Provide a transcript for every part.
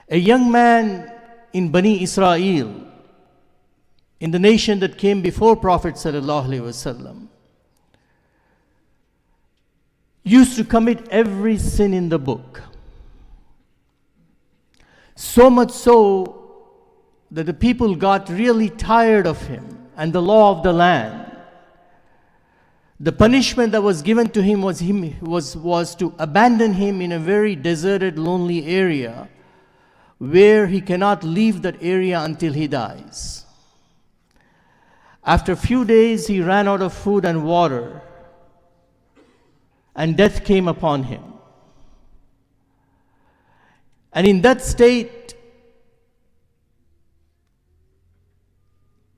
A young man in Bani Israel, in the nation that came before Prophet sallallahu alaihi wasallam, used to commit every sin in the book. So much so that the people got really tired of him and the law of the land. The punishment that was given to him was to abandon him in a very deserted, lonely area where he cannot leave that area until he dies. After a few days, he ran out of food and water, and death came upon him. And in that state,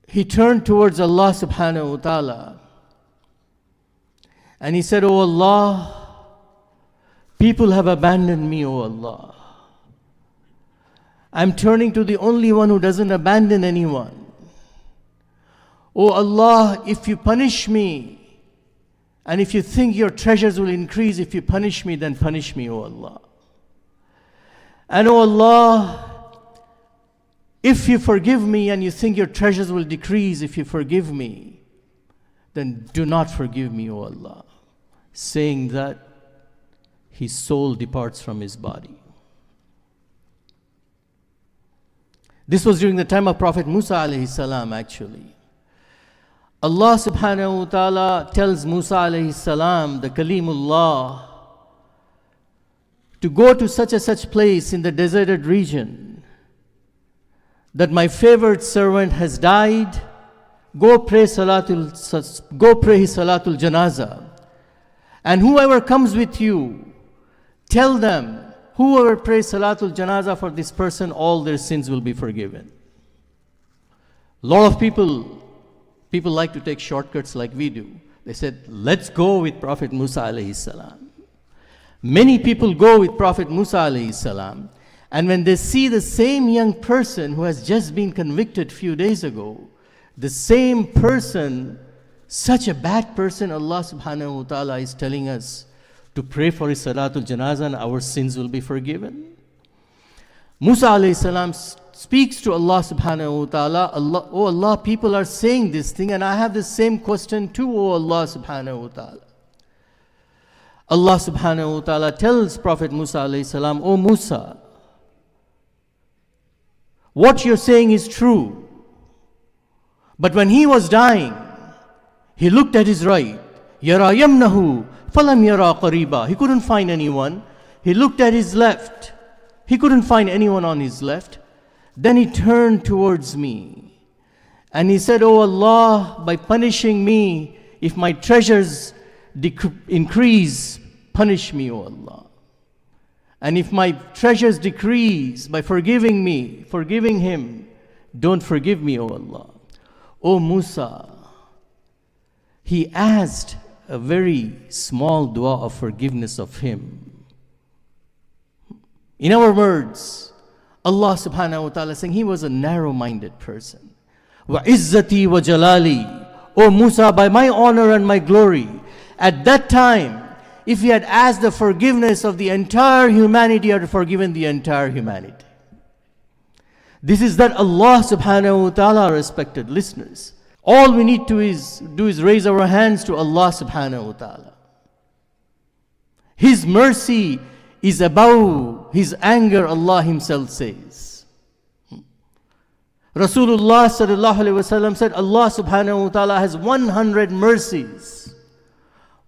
he turned towards Allah subhanahu wa ta'ala. And he said, "Oh Allah, people have abandoned me, oh Allah. I'm turning to the only one who doesn't abandon anyone. Oh Allah, if you punish me, and if you think your treasures will increase, if you punish me, then punish me, oh Allah. And oh Allah, if you forgive me and you think your treasures will decrease, if you forgive me, then do not forgive me, O Allah." Saying that, his soul departs from his body. This was during the time of Prophet Musa alayhi salam actually. Allah subhanahu wa ta'ala tells Musa alayhi salam, the Kalimullah, to go to such and such place in the deserted region, that my favored servant has died. Go pray his salatul janaza. And whoever comes with you, tell them, whoever prays salatul janaza for this person, all their sins will be forgiven. A lot of people like to take shortcuts like we do. They said, let's go with Prophet Musa alayhi salam. Many people go with Prophet Musa alayhi salam, and when they see the same young person who has just been convicted a few days ago, the same person, such a bad person, Allah subhanahu wa ta'ala is telling us to pray for his salatul janazah and our sins will be forgiven. Musa alayhi salam speaks to Allah subhanahu wa ta'ala, "Oh Allah, people are saying this thing and I have the same question too, oh Allah subhanahu wa ta'ala." Allah subhanahu wa ta'ala tells Prophet Musa alayhi salam, "Oh Musa, what you're saying is true. But when he was dying, he looked at his right. Yara yamnahu, falam yara qariba." He couldn't find anyone. He looked at his left. He couldn't find anyone on his left. Then he turned towards me. And he said, "Oh Allah, by punishing me, if my treasures increase, punish me, oh Allah. And if my treasures decrease, by forgiving me, forgiving him, don't forgive me, oh Allah." Oh Musa, he asked a very small dua of forgiveness of him. In our words, Allah subhanahu wa ta'ala saying he was a narrow-minded person. Wa izzati wa jalali. Oh Musa, by my honor and my glory. At that time, if he had asked the forgiveness of the entire humanity, he had forgiven the entire humanity. This is that Allah subhanahu wa ta'ala, respected listeners. All we need to do is raise our hands to Allah subhanahu wa ta'ala. His mercy is above his anger, Allah himself says. Rasulullah sallallahu alaihi wasallam said, Allah subhanahu wa ta'ala has 100 mercies.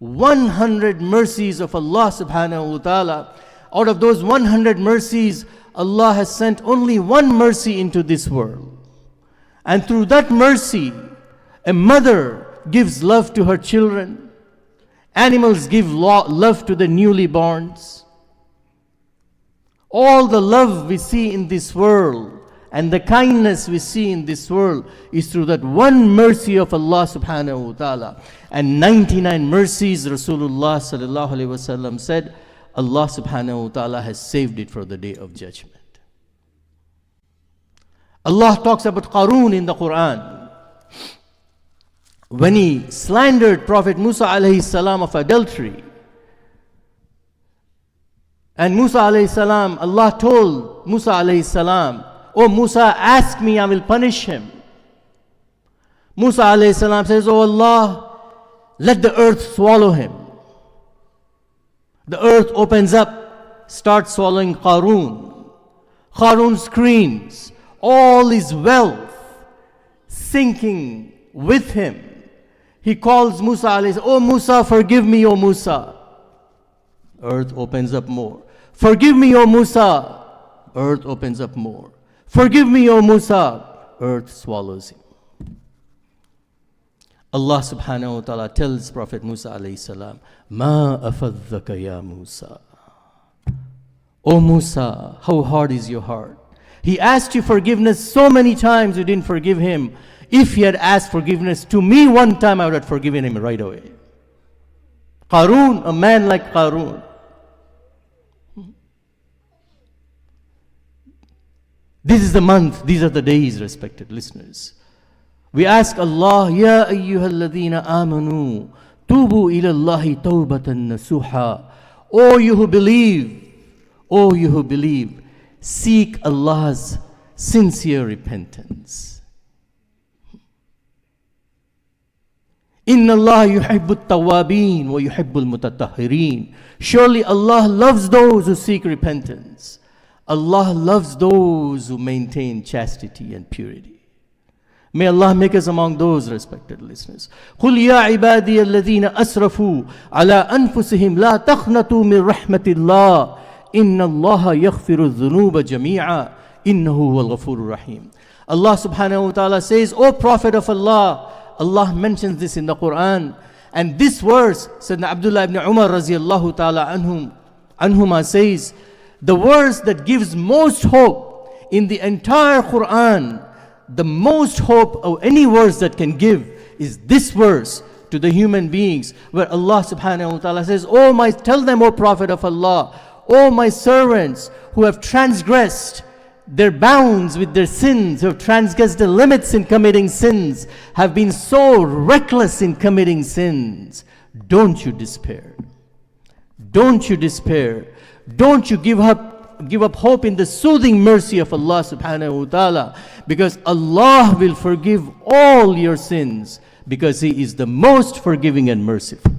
100 mercies of Allah subhanahu wa ta'ala. Out of those 100 mercies, Allah has sent only one mercy into this world. And through that mercy, a mother gives love to her children. Animals give love to the newly borns. All the love we see in this world and the kindness we see in this world is through that one mercy of Allah subhanahu wa ta'ala. And 99 mercies, Rasulullah sallallahu alaihi wasallam said, Allah subhanahu wa ta'ala has saved it for the day of judgment. Allah talks about Qarun in the Quran. When he slandered Prophet Musa alayhi salam of adultery, And Musa alayhi salam, Allah told Musa alayhi salam, "Oh Musa, ask me, I will punish him." Musa alayhi salam says, "Oh Allah, let the earth swallow him." The earth opens up, starts swallowing Qarun. Qarun screams, all his wealth sinking with him. He calls Musa alayhi salam, "Oh Musa, forgive me, O Musa." Earth opens up more. "Forgive me, O Musa." Earth opens up more. "Forgive me, O Musa." Earth swallows him. Allah subhanahu wa ta'ala tells Prophet Musa alayhi salam, "Ma afadhaka ya Musa." O Musa, how hard is your heart? He asked you forgiveness so many times, you didn't forgive him. If he had asked forgiveness to me one time, I would have forgiven him right away. Qarun, a man like Qarun. This is the month, these are the days, respected listeners. We ask Allah, Ya ayyuhalladhina amanu, tubu ila Allahi tawbatan nasuha. O you who believe, seek Allah's sincere repentance. Inna Allah yuhibbut tawabin wa yuhibbul mutatahhirin. Surely Allah loves those who seek repentance. Allah loves those who maintain chastity and purity. May Allah make us among those, respected listeners. قُلْ يَا عِبَادِيَ الَّذِينَ أَسْرَفُوا عَلَىٰ أَنفُسِهِمْ لَا تَقْنَطُوا مِنْ رَحْمَةِ اللَّهِ إِنَّ اللَّهَ يَغْفِرُ الذُّنُوبَ جَمِيعًا إِنَّهُ هُوَ الْغَفُورُ الرَّحِيمُ. Allah subhanahu wa ta'ala says, O Prophet of Allah, Allah mentions this in the Quran. And this verse, Sayyidina Abdullah ibn Umar radiallahu ta'ala anhuma says, the verse that gives most hope in the entire Quran, the most hope of any verse that can give is this verse to the human beings, where Allah subhanahu wa ta'ala says, tell them, O Prophet of Allah, O my servants who have transgressed their bounds with their sins, who have transgressed the limits in committing sins, have been so reckless in committing sins, don't you despair. Don't you despair. Don't you give up hope in the soothing mercy of Allah subhanahu wa ta'ala, because Allah will forgive all your sins, because He is the most forgiving and merciful.